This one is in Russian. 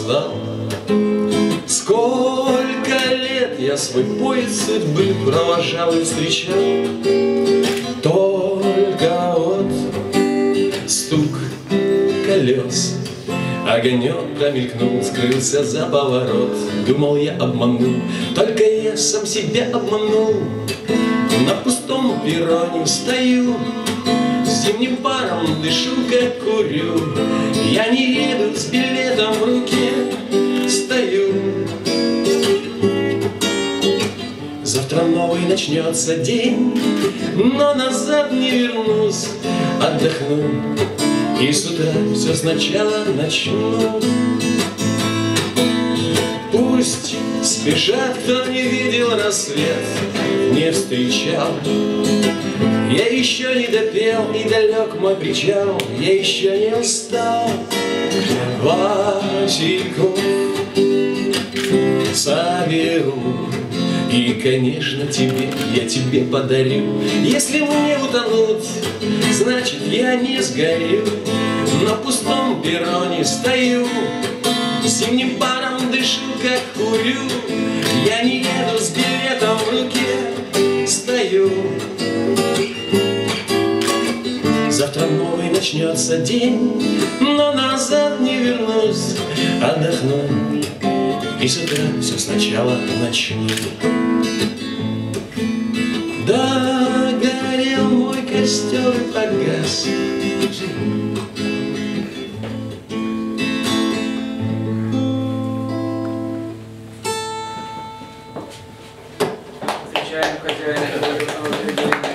опоздал. Сколько лет я свой поезд судьбы провожал и встречал. Только вот стук колес, огонек промелькнул, скрылся за поворот. Думал, я обманул, только я сам себя обманул. На пустом перроне стою, зимним паром дышу, как курю. Я не еду с билетом в руке, стою. Завтра новый начнется день, но назад не вернусь. Отдохну и с утра все сначала начну. Пусть спешат, кто не видел рассвет, не встречал. Я еще не допел, и далек мой причал. Я еще не устал. Васильков соберу и, конечно, я тебе подарю. Если мне утонуть, значит, я не сгорю. На пустом перроне стою, зимним паром дышу, как курю. Я не еду с билетом в руке, стою. Завтра новый начнется день, но назад не вернусь. Отдохну и с утра все сначала начну. Догорел мой костер и погас. Встречаем хозяина.